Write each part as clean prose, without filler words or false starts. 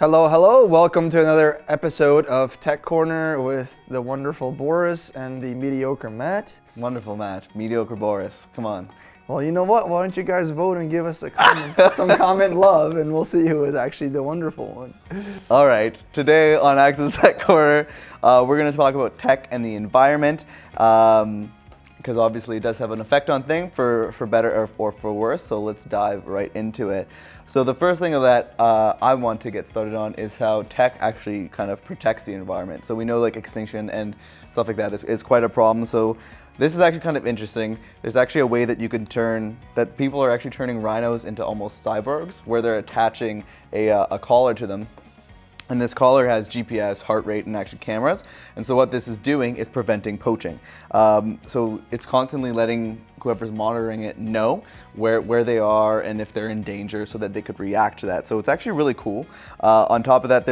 Hello, hello. Welcome to another episode of Tech Corner with the wonderful Boris and the mediocre Matt. Wonderful match. Mediocre Boris. Come on. Well, you know what? Why don't you guys vote and give us a comment, some comment love, and we'll see who is actually the wonderful one. All right. Today on Access Tech Corner, we're going to talk about tech and the environment, because obviously it does have an effect on things for better or for worse. So let's dive right into it. So the first thing that I want to get started on is how tech actually kind of protects the environment. So we know like extinction and stuff like that is quite a problem. So this is actually kind of interesting. There's actually a way that you can that people are actually turning rhinos into almost cyborgs, where they're attaching a collar to them. And this collar has GPS, heart rate, and actually cameras. And so what this is doing is preventing poaching. So it's constantly letting whoever's monitoring it know where they are and if they're in danger so that they could react to that. So it's actually really cool. On top of that,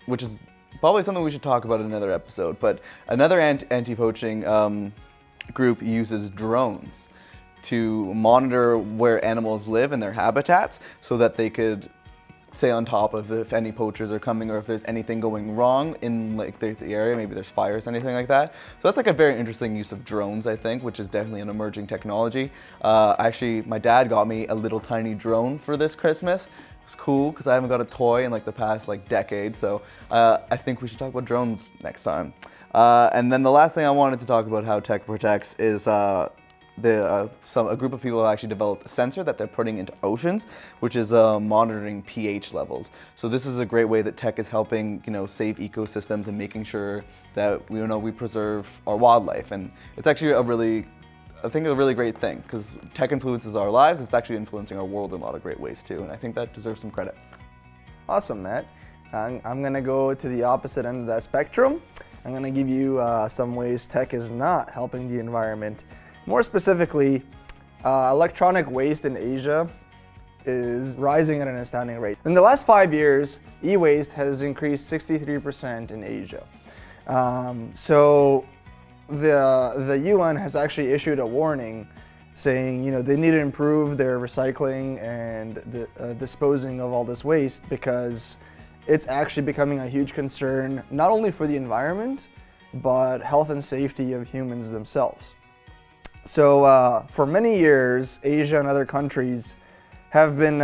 which is probably something we should talk about in another episode, but another anti-poaching group uses drones to monitor where animals live in their habitats so that they could stay on top of if any poachers are coming or if there's anything going wrong in like the area, maybe there's fires, anything like that. So that's like a very interesting use of drones, I think, which is definitely an emerging technology. Actually, my dad got me a little tiny drone for this Christmas. It was cool because I haven't got a toy in like the past like decade. So I think we should talk about drones next time. And then the last thing I wanted to talk about how tech protects is a group of people have actually developed a sensor that they're putting into oceans, which is monitoring pH levels. So this is a great way that tech is helping, save ecosystems and making sure that we preserve our wildlife. And it's actually a really great thing because tech influences our lives. It's actually influencing our world in a lot of great ways too, and I think that deserves some credit. Awesome, Matt. I'm gonna go to the opposite end of that spectrum. I'm gonna give you some ways tech is not helping the environment. More specifically, electronic waste in Asia is rising at an astounding rate. In the last 5 years, e-waste has increased 63% in Asia. So the UN has actually issued a warning saying, they need to improve their recycling and disposing of all this waste because it's actually becoming a huge concern, not only for the environment, but health and safety of humans themselves. So for many years, Asia and other countries have been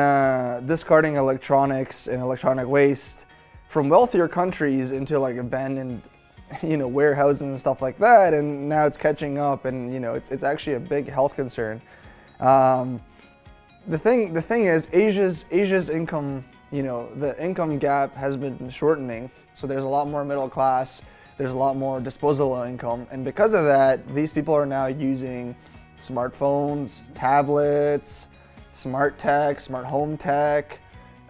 discarding electronics and electronic waste from wealthier countries into like abandoned, warehouses and stuff like that. And now it's catching up, and it's actually a big health concern. The thing is, Asia's income, the income gap has been shortening. So there's a lot more middle class. There's a lot more disposable income, and because of that, these people are now using smartphones, tablets, smart tech, smart home tech,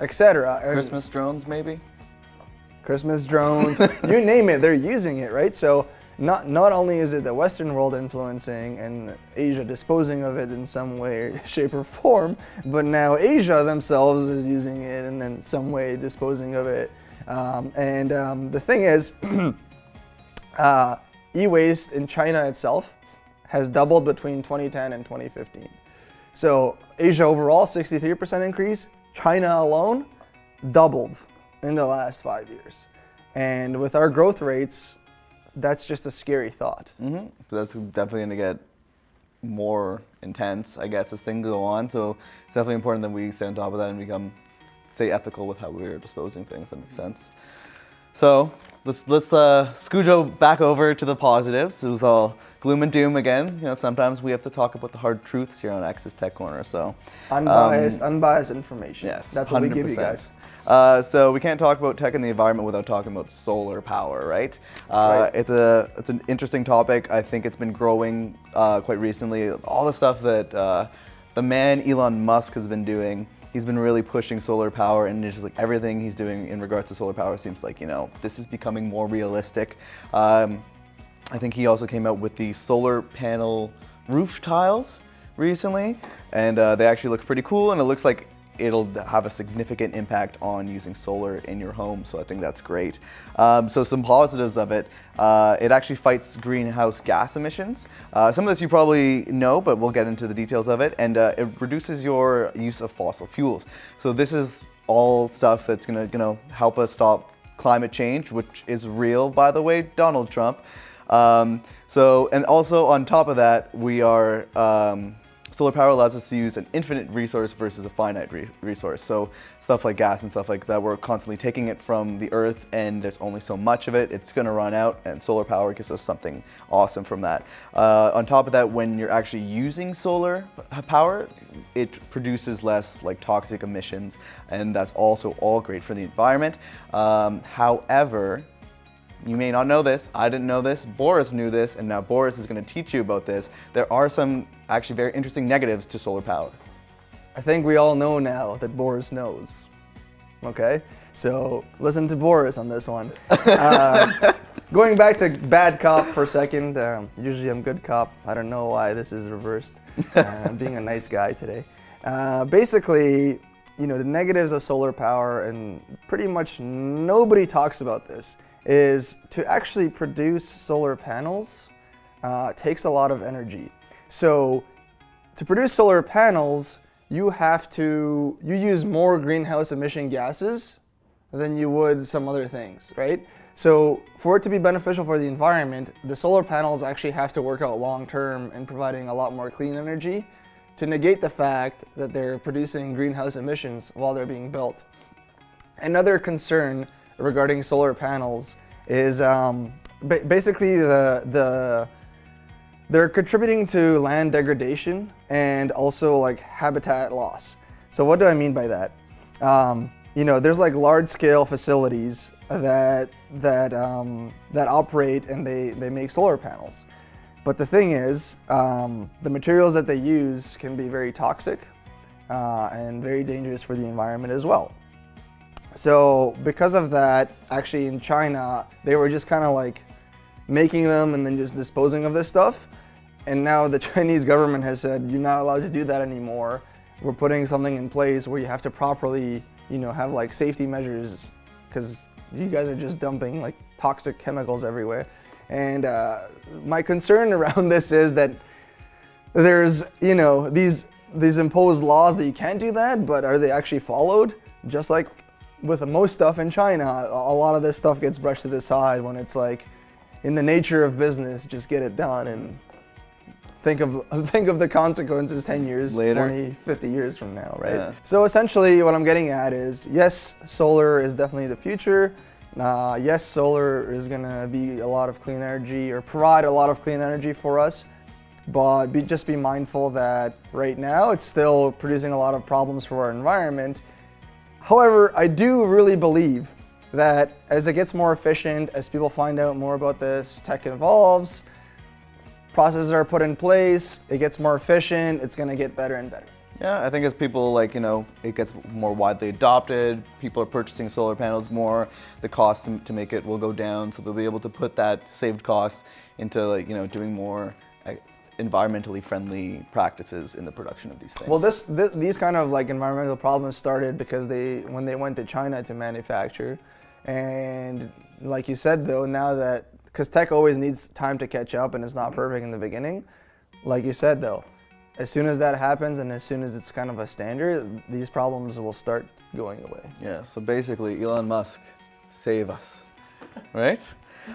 etc. Christmas drones, maybe? Christmas drones, you name it, they're using it, right? So not only is it the Western world influencing and Asia disposing of it in some way, shape, or form, but now Asia themselves is using it and in some way disposing of it. The thing is, e-waste in China itself has doubled between 2010 and 2015. So Asia overall, 63% increase. China alone doubled in the last 5 years. And with our growth rates, that's just a scary thought. Mm-hmm. So that's definitely going to get more intense, I guess, as things go on. So it's definitely important that we stay on top of that and stay ethical with how we're disposing things. That makes sense. So let's scooch back over to the positives. It was all gloom and doom again. Sometimes we have to talk about the hard truths here on Access Tech Corner. So unbiased information. Yes, that's what 100%. We give you guys. So we can't talk about tech and the environment without talking about solar power, right? Right. It's an interesting topic. I think it's been growing quite recently. All the stuff that the man Elon Musk has been doing. He's been really pushing solar power, and it's just like everything he's doing in regards to solar power seems like, this is becoming more realistic. I think he also came out with the solar panel roof tiles recently, and they actually look pretty cool, and it looks like it'll have a significant impact on using solar in your home. So I think that's great. So some positives of it, it actually fights greenhouse gas emissions. Some of this you probably know, but we'll get into the details of it. And it reduces your use of fossil fuels. So this is all stuff that's gonna help us stop climate change, which is real, by the way, Donald Trump. And also on top of that, we are, solar power allows us to use an infinite resource versus a finite resource. So stuff like gas and stuff like that, we're constantly taking it from the earth and there's only so much of it. It's gonna run out, and solar power gives us something awesome from that. On top of that, when you're actually using solar power, it produces less like toxic emissions, and that's also all great for the environment. However, you may not know this, I didn't know this, Boris knew this, and now Boris is going to teach you about this. There are some actually very interesting negatives to solar power. I think we all know now that Boris knows. Okay? So listen to Boris on this one. Going back to bad cop for a second, usually I'm good cop. I don't know why this is reversed. I'm being a nice guy today. Basically, the negatives of solar power, and pretty much nobody talks about this, is to actually produce solar panels takes a lot of energy. So to produce solar panels, you use more greenhouse emission gases than you would some other things, right? So for it to be beneficial for the environment, the solar panels actually have to work out long term in providing a lot more clean energy to negate the fact that they're producing greenhouse emissions while they're being built. Another concern regarding solar panels is basically they're contributing to land degradation and also like habitat loss. So what do I mean by that? There's like large scale facilities that operate and they make solar panels. But the thing is, the materials that they use can be very toxic and very dangerous for the environment as well. So because of that, actually in China, they were just kind of like making them and then just disposing of this stuff. And now the Chinese government has said, you're not allowed to do that anymore. We're putting something in place where you have to properly, have like safety measures, because you guys are just dumping like toxic chemicals everywhere. And my concern around this is that there's, these imposed laws that you can't do that, but are they actually followed? Just like with most stuff in China, a lot of this stuff gets brushed to the side when it's like, in the nature of business, just get it done and think of the consequences 10 years, later, 20, 50 years from now, right? Yeah. So essentially what I'm getting at is, yes, solar is definitely the future. Yes, solar is gonna be a lot of clean energy, or provide a lot of clean energy for us, but just be mindful that right now it's still producing a lot of problems for our environment. However, I do really believe that as it gets more efficient, as people find out more about this, tech evolves, processes are put in place, it gets more efficient, it's gonna get better and better. Yeah, I think as people it gets more widely adopted, people are purchasing solar panels more, the cost to make it will go down, so they'll be able to put that saved cost into doing more environmentally friendly practices in the production of these things. Well, these kind of like environmental problems started because when they went to China to manufacture, and like you said though, now that, because tech always needs time to catch up and it's not perfect in the beginning, like you said though, as soon as that happens and as soon as it's kind of a standard, these problems will start going away. Yeah, so basically Elon Musk, save us, right?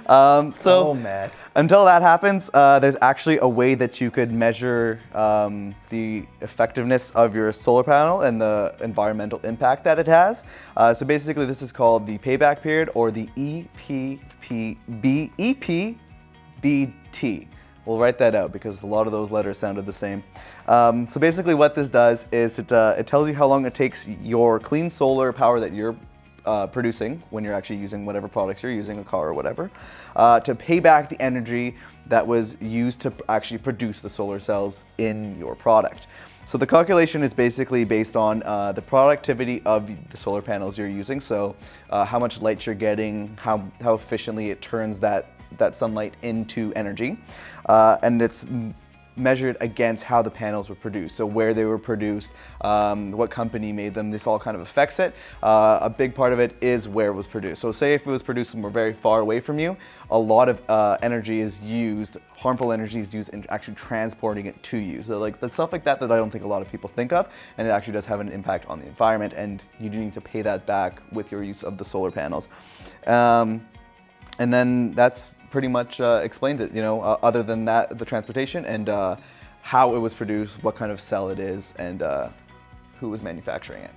Oh, Matt. Until that happens, there's actually a way that you could measure the effectiveness of your solar panel and the environmental impact that it has. So basically this is called the Payback Period, or the EPBT. We'll write that out because a lot of those letters sounded the same. So basically what this does is it tells you how long it takes your clean solar power that you're producing when you're actually using whatever products you're using, a car or whatever, to pay back the energy that was used to actually produce the solar cells in your product. So the calculation is basically based on the productivity of the solar panels you're using. So how much light you're getting, how efficiently it turns that sunlight into energy. And it's measured against how the panels were produced. So where they were produced, what company made them, this all kind of affects it. A big part of it is where it was produced. So say if it was produced somewhere very far away from you, a lot of energy is used, harmful energy is used in actually transporting it to you. So like the stuff like that that I don't think a lot of people think of, and it actually does have an impact on the environment, and you do need to pay that back with your use of the solar panels. And then that's pretty much explains it, other than that, the transportation and how it was produced, what kind of cell it is, and who was manufacturing it.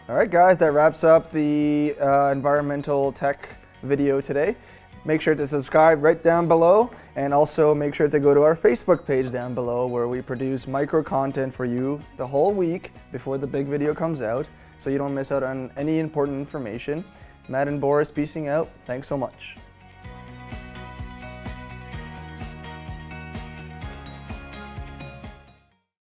All right, guys, that wraps up the environmental tech video today. Make sure to subscribe right down below, and also make sure to go to our Facebook page down below, where we produce micro content for you the whole week before the big video comes out, so you don't miss out on any important information. Matt and Boris, peacing out. Thanks so much.